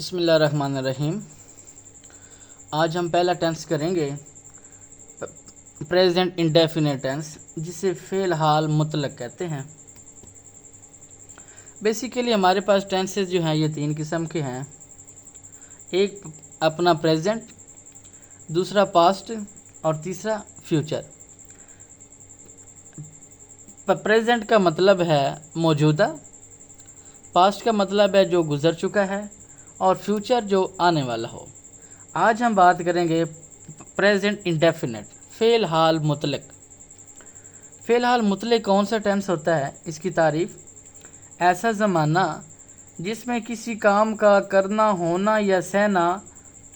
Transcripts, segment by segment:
बिस्मिल्लाहिर्रहमानिर्रहीम। आज हम पहला टेंस करेंगे प्रेजेंट इंडेफिनिट टेंस, जिसे फ़ेल हाल मुतलक कहते हैं। बेसिकली हमारे पास टेंसेस जो हैं ये तीन किस्म के हैं। एक अपना प्रेजेंट, दूसरा पास्ट और तीसरा फ्यूचर। प्रेजेंट का मतलब है मौजूदा, पास्ट का मतलब है जो गुज़र चुका है, और फ्यूचर जो आने वाला हो। आज हम बात करेंगे प्रेजेंट इंडेफिनिट, फ़ेल हाल मुतलक। फ़ेल हाल मुतलक कौन सा टेंस होता है? इसकी तारीफ़: ऐसा ज़माना जिसमें किसी काम का करना, होना या सहना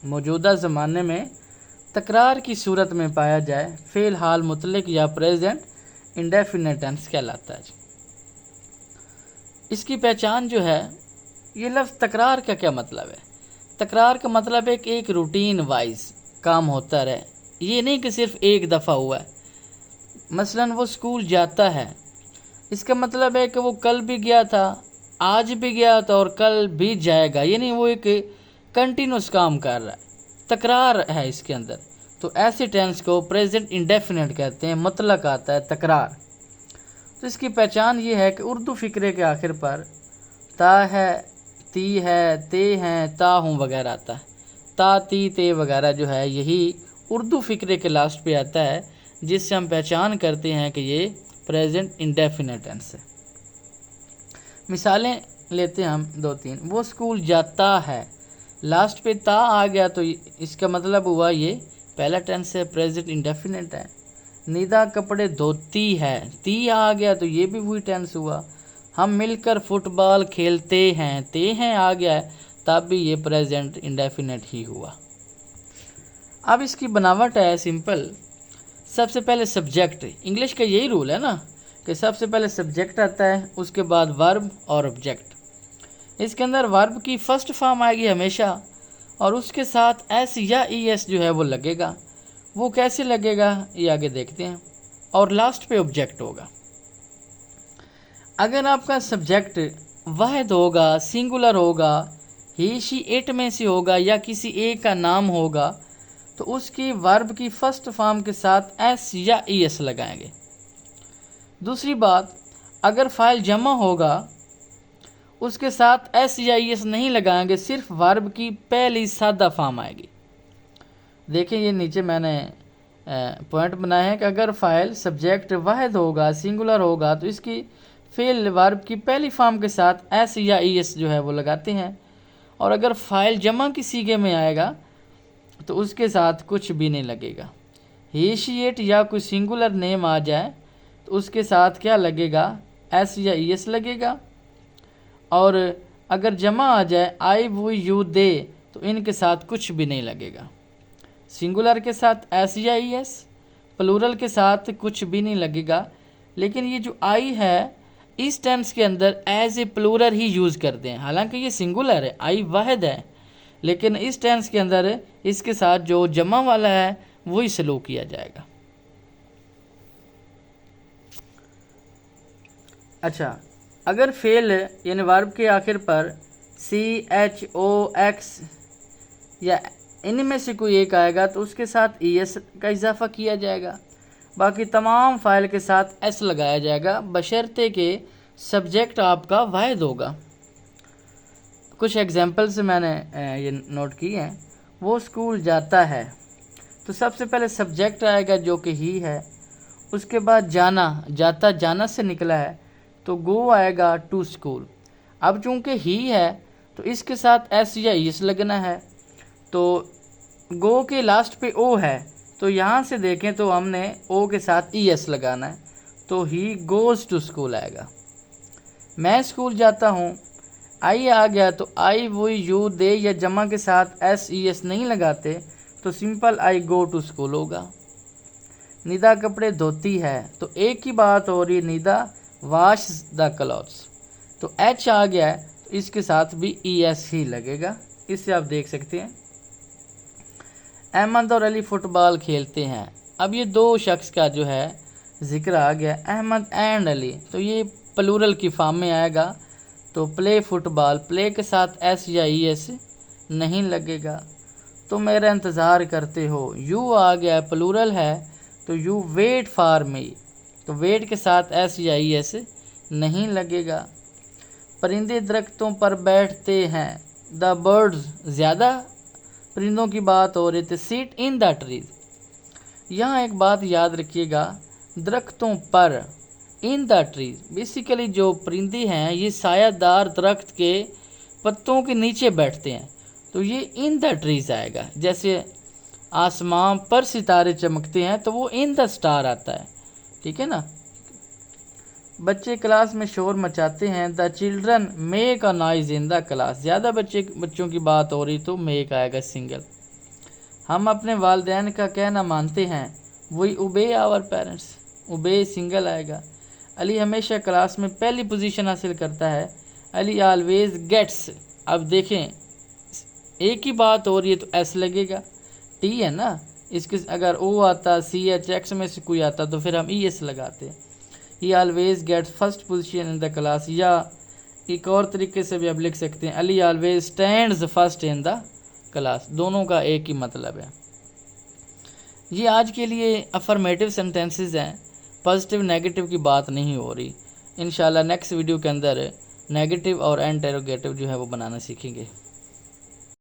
मौजूदा ज़माने में तकरार की सूरत में पाया जाए, फ़ेल हाल मुतलक या प्रेजेंट इंडेफिनिट टेंस कहलाता है। इसकी पहचान जो है, ये लफ्ज़ तकरार का क्या मतलब है? तकरार का मतलब है कि एक रूटीन वाइज काम होता रहे, ये नहीं कि सिर्फ एक दफ़ा हुआ है। मसलन वो स्कूल जाता है, इसका मतलब है कि वो कल भी गया था, आज भी गया था और कल भी जाएगा, यानी वो एक कंटिन्यूस काम कर रहा है, तकरार है इसके अंदर। तो ऐसे टेंस को प्रेजेंट इंडेफिनिट कहते हैं, मुतलक आता है तकरार। तो इसकी पहचान ये है कि उर्दू फ़िक्रे के आखिर पर ता है, ती है, ते हैं, ता हूँ वगैरह आता है। ता, ती, ते वगैरह जो है, यही उर्दू फ़िक्रे के लास्ट पे आता है, जिससे हम पहचान करते हैं कि ये प्रेजेंट इंडेफिनिट टेंस है। मिसालें लेते हैं हम दो तीन। वो स्कूल जाता है, लास्ट पे ता आ गया तो इसका मतलब हुआ ये पहला टेंस है, प्रेजेंट इंडेफिनिट है। निदा कपड़े धोती है, ती आ गया तो ये भी वही टेंस हुआ। हम मिलकर फुटबॉल खेलते हैं, ते हैं आ गया है, तब भी ये प्रेजेंट इंडेफिनिट ही हुआ। अब इसकी बनावट है सिंपल। सबसे पहले सब्जेक्ट, इंग्लिश का यही रूल है ना कि सबसे पहले सब्जेक्ट आता है, उसके बाद वर्ब और ऑब्जेक्ट। इसके अंदर वर्ब की फर्स्ट फॉर्म आएगी हमेशा, और उसके साथ एस या ई एस जो है वो लगेगा। वो कैसे लगेगा ये आगे देखते हैं। और लास्ट पे ऑब्जेक्ट होगा। अगर आपका सब्जेक्ट वाहिद होगा, सिंगुलर होगा, ही शी इट में से होगा या किसी एक का नाम होगा, तो उसकी वर्ब की फर्स्ट फॉर्म के साथ एस या ई एस लगाएंगे। दूसरी बात, अगर फाइल जमा होगा, उसके साथ एस या ई एस नहीं लगाएंगे, सिर्फ वर्ब की पहली सादा फॉर्म आएगी। देखिए ये नीचे मैंने पॉइंट बनाया है कि अगर फाइल सब्जेक्ट वाहिद होगा, सिंगुलर होगा, तो इसकी फेल वर्ब की पहली फॉर्म के साथ एस या ई एस जो है वो लगाते हैं। और अगर फाइल जमा की सीगे में आएगा तो उसके साथ कुछ भी नहीं लगेगा। ही शी इट या कोई सिंगुलर नेम आ जाए तो उसके साथ क्या लगेगा? एस या ई एस लगेगा। और अगर जमा आ जाए आई, वो, यू, दे, तो इनके साथ कुछ भी नहीं लगेगा। सिंगुलर के साथ एस या ई एस, प्लूरल के साथ कुछ भी नहीं लगेगा। लेकिन ये जो आई है, इस टेंस के अंदर एज ए प्लूरल ही यूज़ करते हैं। हालांकि ये सिंगुलर है, आई वाहिद है, लेकिन इस टेंस के अंदर इसके साथ जो जमा वाला है वही सलूक किया जाएगा। अच्छा, अगर फेल यानी वर्ब के आखिर पर सी, एच, ओ, एक्स या इनमें से कोई एक आएगा तो उसके साथ ई एस का इजाफा किया जाएगा। बाकी तमाम फाइल के साथ एस लगाया जाएगा, बशर्ते के सब्जेक्ट आपका वाहिद होगा। कुछ एग्जाम्पल से मैंने ये नोट की हैं। वो स्कूल जाता है, तो सबसे पहले सब्जेक्ट आएगा जो कि ही है। उसके बाद जाना, जाता जाना से निकला है तो गो आएगा टू स्कूल। अब चूँकि ही है तो इसके साथ एस या इस लगना है, तो गो के लास्ट पे ओ है, तो यहाँ से देखें तो हमने ओ के साथ ई एस लगाना है, तो ही गोज़ टू स्कूल आएगा। मैं स्कूल जाता हूँ, आई आ गया तो आई, वो, यू, दे या जमा के साथ एस ई एस नहीं लगाते, तो simple I go to school होगा। निदा कपड़े धोती है, तो एक ही बात हो रही, निदा वाश द क्लॉथ्स, तो एच आ गया है तो इसके साथ भी ई एस ही लगेगा। इससे आप देख सकते हैं। अहमद और अली फुटबॉल खेलते हैं। अब ये दो शख्स का जो है जिक्र आ गया, अहमद एंड अली, तो ये प्लूरल की फॉर्म में आएगा, तो प्ले फुटबॉल, प्ले के साथ एस या ई एस नहीं लगेगा। तुम मेरा इंतज़ार करते हो, यू आ गया प्लूरल है तो यू वेट फॉर मी, तो वेट के साथ एस या ई एस नहीं लगेगा। परिंदे दरख्तों पर बैठते हैं, द बर्ड्स, ज़्यादा परिंदों की बात हो रही थी, सीट इन द ट्रीज। यहाँ एक बात याद रखिएगा, दरख्तों पर, इन द ट्रीज, बेसिकली जो परिंदे हैं ये सायादार दरख्त के पत्तों के नीचे बैठते हैं, तो ये इन द ट्रीज आएगा। जैसे आसमान पर सितारे चमकते हैं तो वो इन द स्टार आता है, ठीक है ना। बच्चे क्लास में शोर मचाते हैं, the children make a noise in the class, ज़्यादा बच्चों की बात हो रही तो मेक आएगा सिंगल। हम अपने वालिदैन का कहना मानते हैं, वी ओबे आवर पेरेंट्स, ओबे सिंगल आएगा। अली हमेशा क्लास में पहली पोजीशन हासिल करता है, अली ऑलवेज गेट्स। अब देखें एक ही बात हो रही है तो एस लगेगा, टी है ना, इसके अगर ओ आता, सी एच एक्स में से कोई आता तो फिर हम ई एस लगाते। He always gets first position in the class, या एक और तरीके से भी आप लिख सकते हैं, Ali always stands first in the class. दोनों का एक ही मतलब है। ये आज के लिए अफर्मेटिव सेंटेंसेस हैं, पॉजिटिव नेगेटिव की बात नहीं हो रही। इंशाल्लाह नेक्स्ट वीडियो के अंदर नेगेटिव और इंटरोगेटिव जो है वो बनाना सीखेंगे।